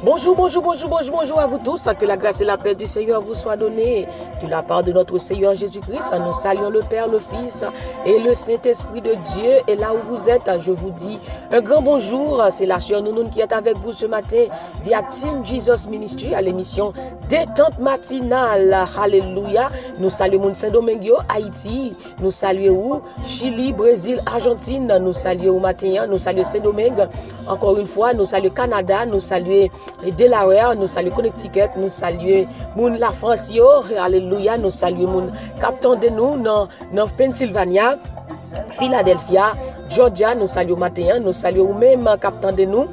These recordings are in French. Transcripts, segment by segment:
Bonjour, bonjour, bonjour, bonjour, bonjour à vous tous. Que la grâce et la paix du Seigneur vous soient données de la part de notre Seigneur Jésus-Christ. Nous saluons le Père, le Fils et le Saint-Esprit de Dieu. Et là où vous êtes, je vous dis un grand bonjour. C'est la sœur Nounoun qui est avec vous ce matin via Team Jesus Ministry à l'émission Détente matinale. Alléluia. Nous saluons Saint-Domingue, Haïti. Nous saluons Chili, Brésil, Argentine. Nous saluons matin. Nous saluons Saint-Domingue. Encore une fois, nous saluons Canada. Nous saluons Delaware, nous saluons Connecticut, nous saluons la France, alléluia, nous saluons Captain de nous dans Pennsylvania, Philadelphia, Georgia, nous saluons matin, nous saluons même Captain de nous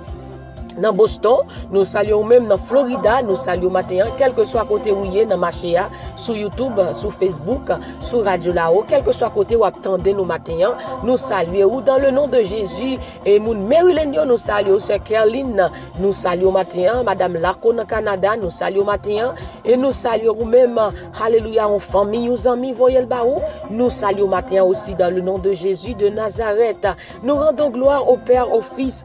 dans Boston, nous saluons même dans Florida, nous saluons matin, quel que soit côté où est dans marché, sur YouTube, sur Facebook, sur Radio Lao, quel que soit côté où attendez nous matin, nous saluons dans le nom de Jésus et mon Maryland, nous saluons Sir Caroline, nous saluons matin, Madame Laco dans Canada, nous saluons matin et nous saluons même, alléluia, en famille, nos amis, voyez le baou, nous saluons matin aussi dans le nom de Jésus de Nazareth. Nous rendons gloire au Père, au Fils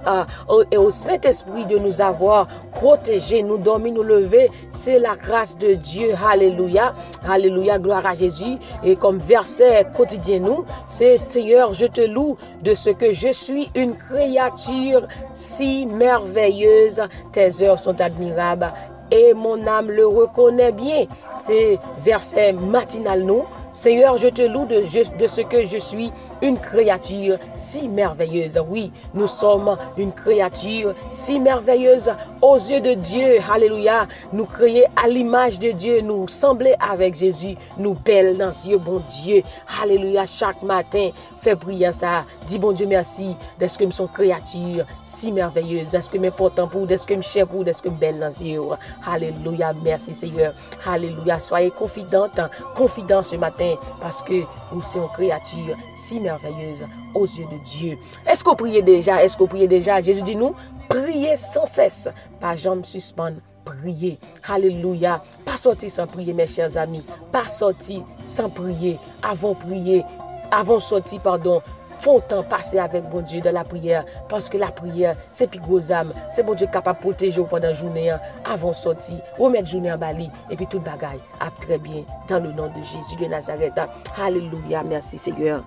et au Saint-Esprit de nous avoir protégés, nous dormir, nous lever. C'est la grâce de Dieu. Alléluia. Alléluia. Gloire à Jésus. Et comme verset quotidien nous, c'est Seigneur, je te loue de ce que je suis une créature si merveilleuse. Tes œuvres sont admirables et mon âme le reconnaît bien. C'est verset matinal nous. Seigneur, je te loue de ce que je suis une créature si merveilleuse. Oui, nous sommes une créature si merveilleuse aux yeux de Dieu. Alléluia. Nous créés à l'image de Dieu, nous sembler avec Jésus, nous belles dans les yeux, bon Dieu. Alléluia. Chaque matin, fais prier ça. Dis bon Dieu merci d'être que nous sommes créatures si merveilleuses, d'être que m'important pour, d'être que cher pour, d'être que belle dans les yeux. Alléluia. Merci Seigneur. Alléluia. Soyez confidente, confident ce matin. Parce que nous sommes créatures si merveilleuses aux yeux de Dieu. Est-ce que vous priez déjà? Est-ce que vous priez déjà? Jésus dit nous, priez sans cesse. Pas jamais suspendre. Prier. Alléluia. Pas sortir sans prier, mes chers amis. Pas sortir sans prier. Avant sortir, pardon. Faut temps passer avec bon Dieu dans la prière, parce que la prière, c'est plus gros âme. C'est bon Dieu capable de protéger pendant la journée, avant de sortir, ou mettre journée en bali, et puis tout bagaille, très bien, dans le nom de Jésus de Nazareth. Alléluia, merci Seigneur.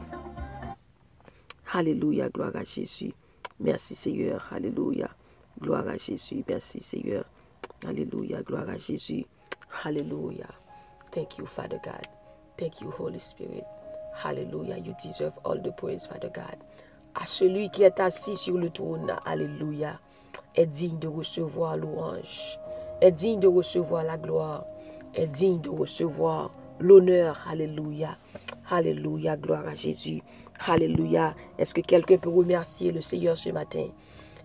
Alléluia, gloire à Jésus. Merci Seigneur, alléluia. Gloire à Jésus, merci Seigneur. Alléluia, gloire à Jésus. Alléluia. Thank you, Father God. Thank you, Holy Spirit. Hallelujah, you deserve all the praise, Father God. À celui qui est assis sur le trône, Alléluia, est digne de recevoir louange, est digne de recevoir la gloire, est digne de recevoir l'honneur. Alléluia, Alléluia, gloire à Jésus. Alléluia. Est-ce que quelqu'un peut remercier le Seigneur ce matin?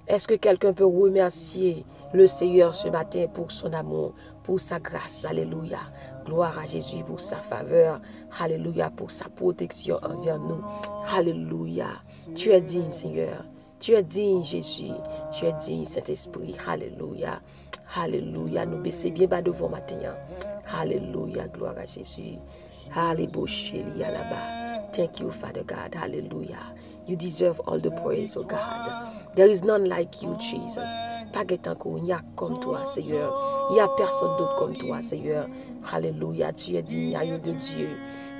Est-ce que quelqu'un peut remercier le Seigneur ce matin pour son amour, pour sa grâce? Alléluia. Gloire à Jésus pour sa faveur. Alléluia, pour sa protection envers nous. Alléluia. Tu es digne, Seigneur. Tu es digne, Jésus. Tu es digne, Saint-Esprit. Alléluia. Alléluia. Nous baissons bien bas devant matin. Alléluia. Gloire à Jésus. Alléluia là-bas. Thank you, Father God. Hallelujah. You deserve all the praise, oh God. There is none like you, Jesus. Pas qu'il n'y a comme toi, Seigneur. Il n'y a personne d'autre comme toi, Seigneur. Alléluia. Tu es digne, aïe de Dieu.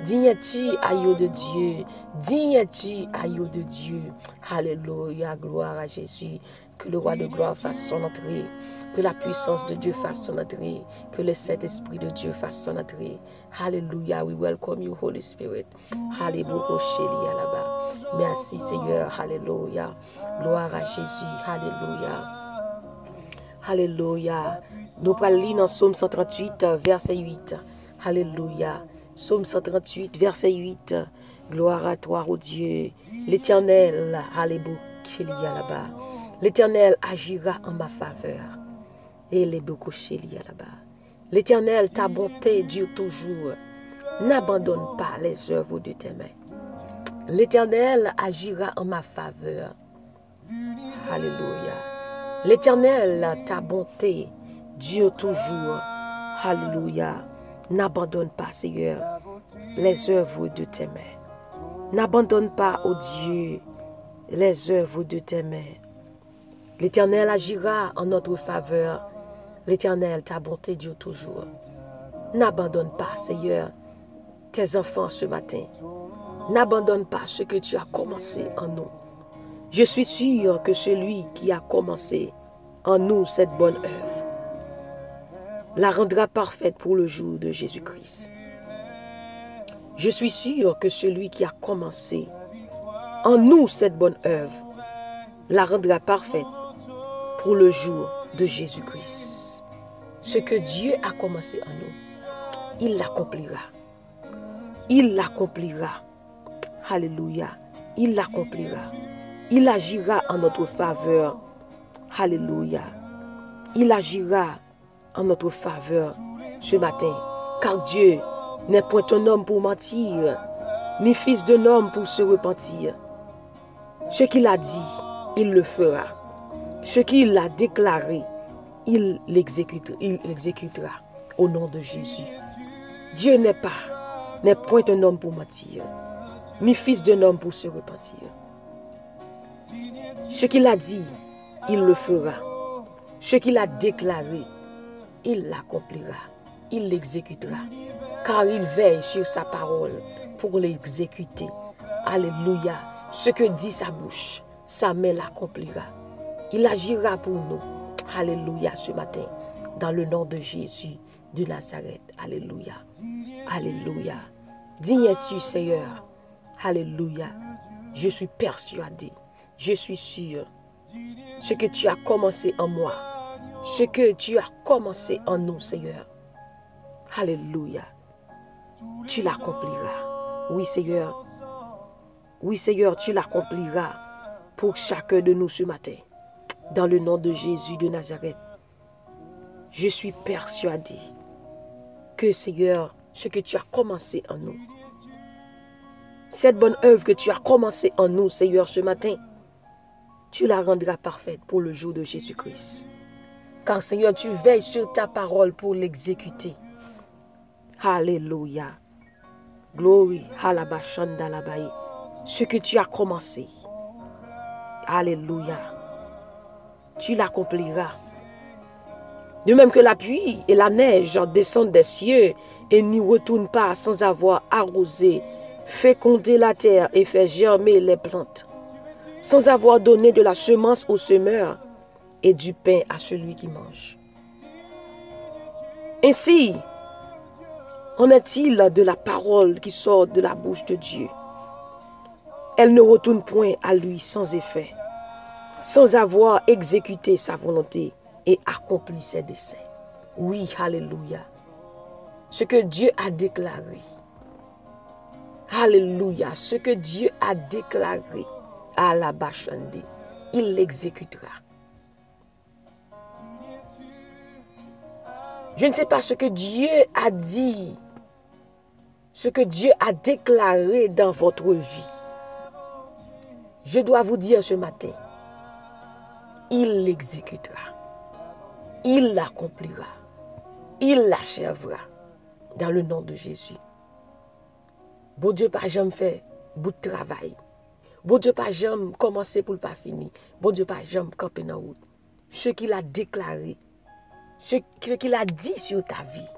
Digne es-tu, aïe de Dieu. Digne es-tu, aïe de Dieu. Alléluia. Gloire à Jésus. Que le roi de gloire fasse son entrée. Que la puissance de Dieu fasse son entrée. Que le Saint-Esprit de Dieu fasse son entrée. Alléluia. We welcome you, Holy Spirit. Alléluia là-bas. Merci, Seigneur. Alléluia. Gloire à Jésus. Alléluia. Alléluia. Nous allons lire dans Psaume 138, verset 8. Alléluia. Psaume 138, verset 8. Gloire à toi, ô Dieu. L'Éternel, alléluia là-bas. L'Éternel agira en ma faveur. Et les Bokoshélia là-bas. L'Éternel, ta bonté dure toujours. N'abandonne pas les œuvres de tes mains. L'Éternel agira en ma faveur. Alléluia. L'Éternel, ta bonté dure toujours. Alléluia. N'abandonne pas, Seigneur, les œuvres de tes mains. N'abandonne pas, ô Dieu, les œuvres de tes mains. L'Éternel agira en notre faveur. L'Éternel, ta bonté dure toujours. N'abandonne pas, Seigneur, tes enfants ce matin. N'abandonne pas ce que tu as commencé en nous. Je suis sûr que celui qui a commencé en nous cette bonne œuvre la rendra parfaite pour le jour de Jésus-Christ. Je suis sûr que celui qui a commencé en nous cette bonne œuvre la rendra parfaite pour le jour de Jésus-Christ. Ce que Dieu a commencé en nous, il l'accomplira. Il l'accomplira. Alléluia. Il l'accomplira. Il agira en notre faveur. Alléluia. Il agira en notre faveur ce matin. Car Dieu n'est point un homme pour mentir, ni fils d'un homme pour se repentir. Ce qu'il a dit, il le fera. Ce qu'il a déclaré, il l'exécutera au nom de Jésus. Dieu n'est point un homme pour mentir, ni fils d'un homme pour se repentir. Ce qu'il a dit, il le fera. Ce qu'il a déclaré, il l'accomplira. Il l'exécutera. Car il veille sur sa parole pour l'exécuter. Alléluia. Ce que dit sa bouche, sa main l'accomplira. Il agira pour nous. Alléluia ce matin. Dans le nom de Jésus de Nazareth. Alléluia. Alléluia. Digne es-tu, Seigneur. Alléluia. Je suis persuadé. Je suis sûr. Ce que tu as commencé en moi. Ce que tu as commencé en nous, Seigneur. Alléluia. Tu l'accompliras. Oui, Seigneur. Oui, Seigneur, tu l'accompliras pour chacun de nous ce matin. Dans le nom de Jésus de Nazareth. Je suis persuadé que, Seigneur, ce que tu as commencé en nous, cette bonne œuvre que tu as commencé en nous, Seigneur, ce matin, tu la rendras parfaite pour le jour de Jésus-Christ. Car, Seigneur, tu veilles sur ta parole pour l'exécuter. Alléluia. Glory. Halabashandalabaye. Ce que tu as commencé. Alléluia. Tu l'accompliras. De même que la pluie et la neige descendent des cieux et n'y retournent pas sans avoir arrosé, fécondé la terre et fait germer les plantes, sans avoir donné de la semence au semeur et du pain à celui qui mange. Ainsi, en est-il de la parole qui sort de la bouche de Dieu. Elle ne retourne point à lui sans effet, sans avoir exécuté sa volonté et accompli ses desseins. Oui, alléluia. Ce que Dieu a déclaré. Alléluia. Ce que Dieu a déclaré à la Bachande, il l'exécutera. Je ne sais pas ce que Dieu a dit, ce que Dieu a déclaré dans votre vie. Je dois vous dire ce matin, il l'exécutera. Il l'accomplira. Il l'achèvera. Dans le nom de Jésus. Bon Dieu, pas jamais fait bout de travail. Bon Dieu, pas jamais commencé pour le pas fini. Bon Dieu, pas jamais camper dans la route. Ce qu'il a déclaré, ce qu'il a dit sur ta vie,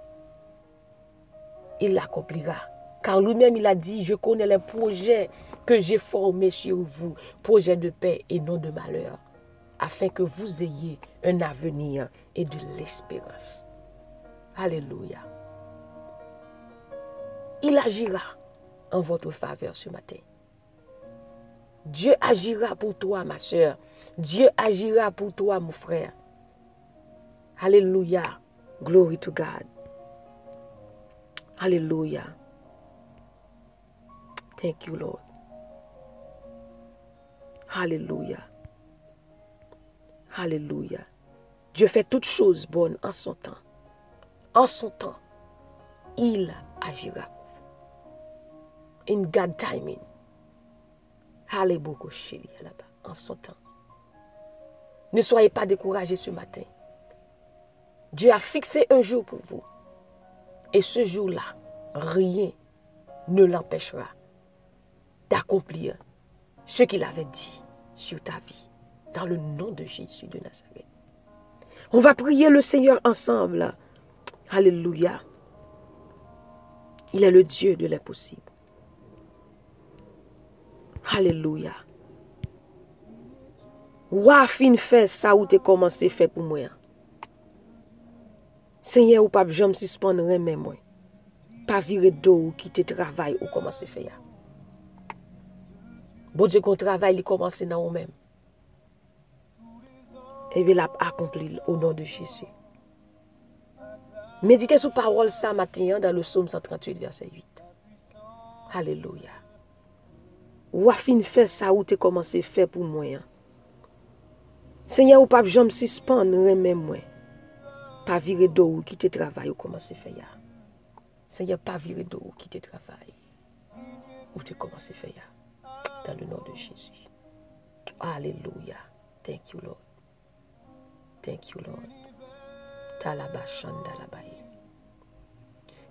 il l'accomplira. Car lui-même, il a dit, je connais les projets que j'ai formés sur vous, projets de paix et non de malheur, afin que vous ayez un avenir et de l'espérance. Alléluia. Il agira en votre faveur ce matin. Dieu agira pour toi, ma soeur. Dieu agira pour toi, mon frère. Alléluia. Glory to God. Alléluia. Thank you, Lord. Alléluia. Alléluia. Dieu fait toutes choses bonnes en son temps. En son temps, il agira pour vous. In God timing. Alléluia, chérie, là-bas, en son temps. Ne soyez pas découragés ce matin. Dieu a fixé un jour pour vous. Et ce jour-là, rien ne l'empêchera d'accomplir ce qu'il avait dit sur ta vie. Dans le nom de Jésus de Nazareth. On va prier le Seigneur ensemble. Alléluia. Il est le Dieu de l'impossible. Alléluia. Ou fin fait ça ou te commencé fait pour moi. Seigneur ou pas jamais suspendre même moi. Pas virer d'eau ou quitter travail ou commencer faire. Bon Dieu qu'on travaille, il commence dans nous-mêmes. Et il l'a accompli au nom de Jésus. Méditez sur parole ça matin dans le psaume 138 verset 8. Alléluia. Ou fin fait ça ou te commencé faire pour moi. Seigneur ou pas jamais suspendre même moi. Pas virer d'eau ou quitter travail ou commencer faire. Seigneur pas virer d'eau ou quitter travail. Ou te commencer faire. Dans le nom de Jésus. Alléluia. Thank you, Lord. Thank you, Lord.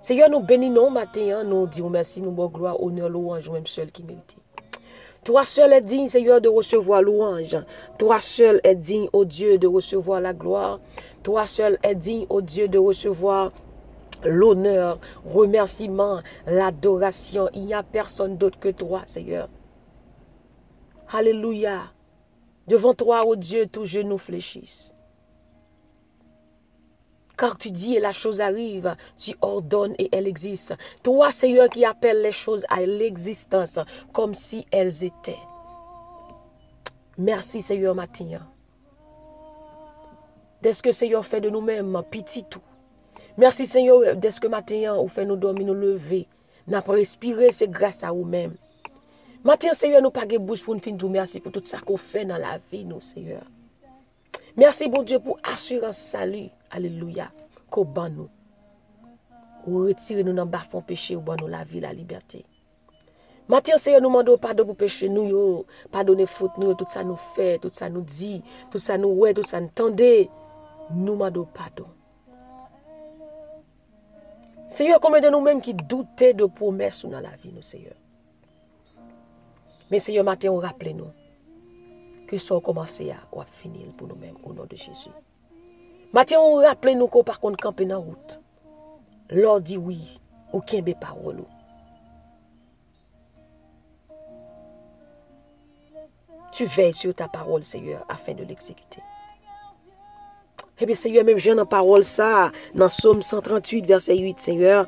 Seigneur, nous bénissons matin, nous disons merci, nous bon gloire, honneur, louange, même seul qui mérite. Toi seul est digne, Seigneur, de recevoir louange. Toi seul est digne, ô Dieu, de recevoir la gloire. Toi seul est digne, ô Dieu, de recevoir l'honneur, remerciement, l'adoration. Il n'y a personne d'autre que toi, Seigneur. Alléluia. Devant toi, ô Dieu, tous genoux fléchissent. Car tu dis et la chose arrive, tu ordonnes et elle existe. Toi, Seigneur, qui appelle les choses à l'existence comme si elles étaient. Merci, Seigneur, matin. Dès que Seigneur fait de nous-mêmes, petit tout. Merci, Seigneur, dès que matin, ou fait nous dormir, nous lever. N'a pas respiré, c'est grâce à vous-même. Matin, Seigneur, nous pas de bouche pour nous finir tout. Merci pour tout ça qu'on fait dans la vie, nous, Seigneur. Merci, bon Dieu, pour assurance salut. Alléluia. Qu'au ban nous. Ou retire nous dans bas fond péché, ou ban nous la vie, la liberté. Matin, Seigneur, nous demandons pardon pour péché, nous, yo. Pardonnez faute, nous, tout ça nous fait, tout ça nous dit, tout ça nous ouais, tout ça nous tendez. Nous demandons pardon. Seigneur, combien de nous-mêmes qui doutaient de promesses dans la vie, nous, Seigneur. Mais Seigneur, matin, on rappelle nous que ça a commencé à finir pour nous-mêmes au nom de Jésus. Matin, on rappelle nous qu'on par contre camper dans la route. L'or dit oui, ou qui est parole. Tu veilles sur ta parole, Seigneur, afin de l'exécuter. Eh bien, Seigneur, même j'ai dans parole ça, dans Psaume 138, verset 8, Seigneur,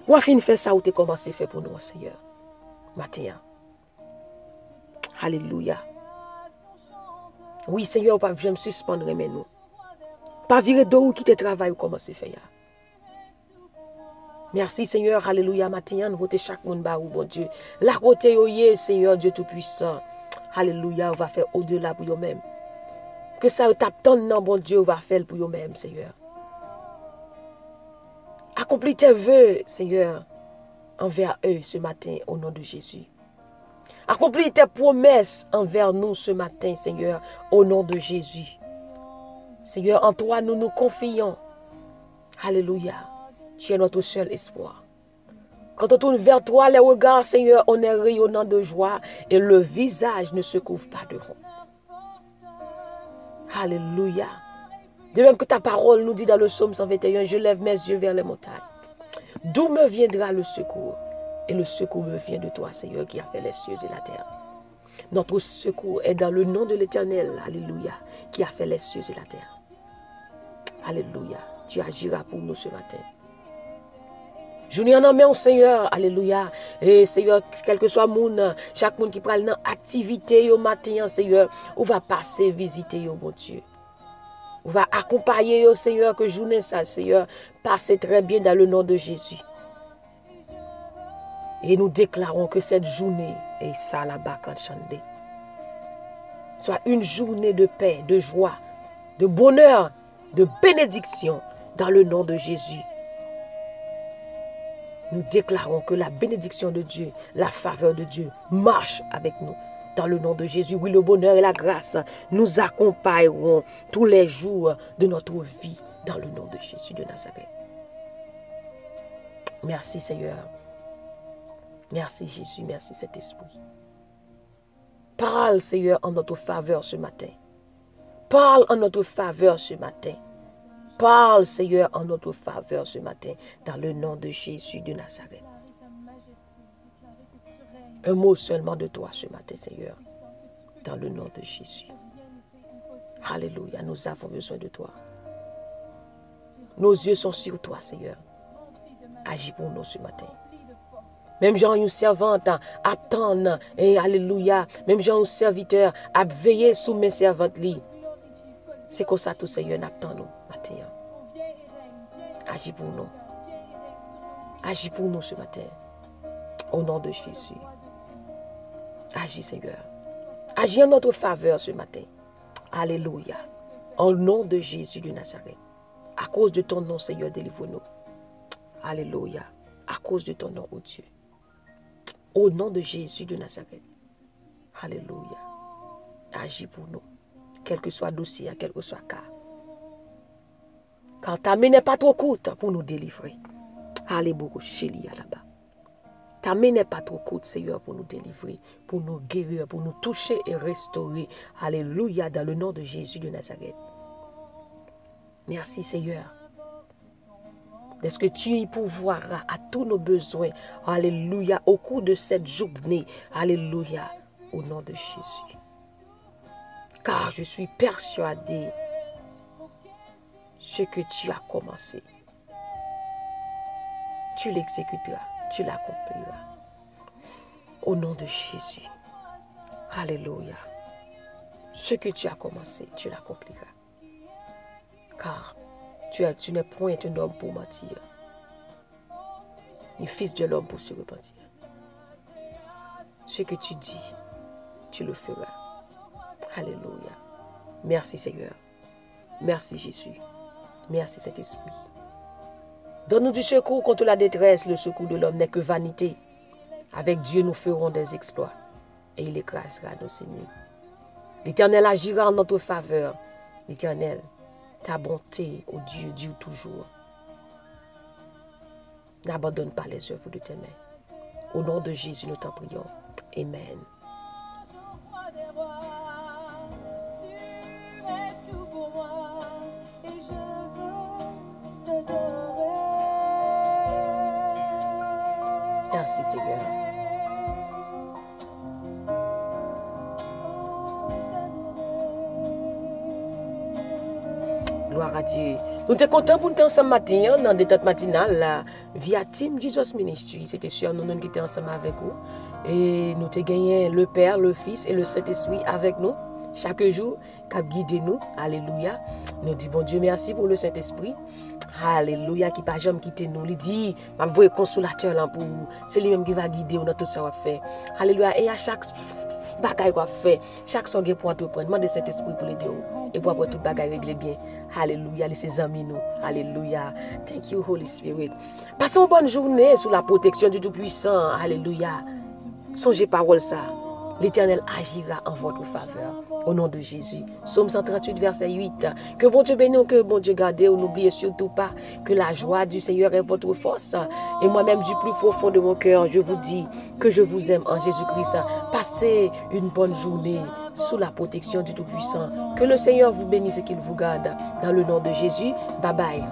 ou a fin de faire ça ou tu commencé à faire pour nous, Seigneur. Matin. Alléluia. Oui, Seigneur, pas je me suspendre mais nous. Pas virer d'eau ou quitter travail ou commencer à faire. Merci, Seigneur. Alléluia. Matin, nous voter chaque monde ba ou bon Dieu. La côté yoye, Seigneur Dieu tout-puissant. Alléluia. On va faire au-delà pour eux-mêmes. Que ça tape tant non, bon Dieu, on va faire pour eux-mêmes, Seigneur. Accomplis tes vœux, Seigneur, envers eux ce matin, au nom de Jésus. Accomplis tes promesses envers nous ce matin, Seigneur, au nom de Jésus. Seigneur, en toi, nous nous confions. Alléluia. Tu es notre seul espoir. Quand on tourne vers toi, les regards, Seigneur, on est rayonnant de joie et le visage ne se couvre pas de honte. Alléluia. De même que ta parole nous dit dans le psaume 121, je lève mes yeux vers les montagnes. D'où me viendra le secours? Et le secours me vient de toi, Seigneur, qui a fait les cieux et la terre. Notre secours est dans le nom de l'Éternel, alléluia, qui a fait les cieux et la terre. Alléluia. Tu agiras pour nous ce matin. Je nous en main, Seigneur, alléluia. Et Seigneur, quel que soit moun, chaque monde qui prend dans activité au matin, Seigneur, on va passer visiter au bon Dieu. On va accompagner au Seigneur que journée ça, Seigneur, passez très bien dans le nom de Jésus. Et nous déclarons que cette journée, et ça là-bas quand chante, soit une journée de paix, de joie, de bonheur, de bénédiction dans le nom de Jésus. Nous déclarons que la bénédiction de Dieu, la faveur de Dieu marche avec nous. Dans le nom de Jésus, oui, le bonheur et la grâce nous accompagneront tous les jours de notre vie dans le nom de Jésus de Nazareth. Merci Seigneur. Merci Jésus, merci Saint-Esprit. Parle Seigneur en notre faveur ce matin. Parle en notre faveur ce matin. Parle, Seigneur, en notre faveur ce matin, dans le nom de Jésus de Nazareth. Un mot seulement de toi ce matin, Seigneur, dans le nom de Jésus. Alléluia, nous avons besoin de toi. Nos yeux sont sur toi, Seigneur. Agis pour nous ce matin. Même Jean, une servante, attend, et alléluia. Même Jean, un serviteur, a veillé sous mes servantes. C'est comme ça, tout Seigneur, attend nous matin. Agis pour nous. Agis pour nous ce matin. Au nom de Jésus. Agis, Seigneur. Agis en notre faveur ce matin. Alléluia. Au nom de Jésus de Nazareth. À cause de ton nom, Seigneur, délivre-nous. Alléluia. À cause de ton nom, oh Dieu. Au nom de Jésus de Nazareth. Alléluia. Agis pour nous. Quel que soit dossier, quel que soit cas. Car ta main n'est pas trop courte pour nous délivrer. Alléluia, chérie là-bas. Ta main n'est pas trop courte, Seigneur, pour nous délivrer, pour nous guérir, pour nous toucher et restaurer. Alléluia, dans le nom de Jésus de Nazareth. Merci, Seigneur. Est-ce que tu y pourvoiras à tous nos besoins? Alléluia, au cours de cette journée. Alléluia, au nom de Jésus. Car je suis persuadé ce que tu as commencé. Tu l'exécuteras, tu l'accompliras. Au nom de Jésus. Alléluia. Ce que tu as commencé, tu l'accompliras. Car tu n'es point un homme pour mentir, ni fils de l'homme pour se repentir. Ce que tu dis, tu le feras. Alléluia. Merci Seigneur. Merci Jésus. Merci Saint-Esprit. Donne-nous du secours contre la détresse. Le secours de l'homme n'est que vanité. Avec Dieu, nous ferons des exploits et il écrasera nos ennemis. L'Éternel agira en notre faveur. L'Éternel, ta bonté, ô Dieu, dure toujours. N'abandonne pas les œuvres de tes mains. Au nom de Jésus, nous t'en prions. Amen. Merci Seigneur. Gloire à Dieu. Nous sommes contents pour nous ensemble matin, dans des temps matinales, via Team Jesus Ministry. C'était sûr, nous qui étions ensemble avec vous. Et nous avons gagné le Père, le Fils et le Saint-Esprit avec nous. Chaque jour, qui a guidé nous. Alléluia. Nous disons, bon Dieu, merci pour le Saint-Esprit. Alléluia, qui n'a pas jamais quitté nous. Il dit, je vais vous consolateur là pour vous. C'est lui-même qui va guider nous dans tout ça qu'on fait. Alléluia. Et à chaque bagaille qu'on fait, chaque soirée pour entreprendre, demandez Saint-Esprit pour l'aider. Et pour après tout bagaille régler bien. Alléluia, laissez amis nous. Alléluia. Thank you, Holy Spirit. Passons une bonne journée sous la protection du Tout-Puissant. Alléluia. Songez parole ça. L'Éternel agira en votre faveur. Au nom de Jésus. Psaume 138, verset 8. Que bon Dieu bénisse, que bon Dieu garde. N'oubliez surtout pas que la joie du Seigneur est votre force. Et moi-même, du plus profond de mon cœur, je vous dis que je vous aime en Jésus-Christ. Passez une bonne journée sous la protection du Tout-Puissant. Que le Seigneur vous bénisse et qu'il vous garde. Dans le nom de Jésus. Bye bye.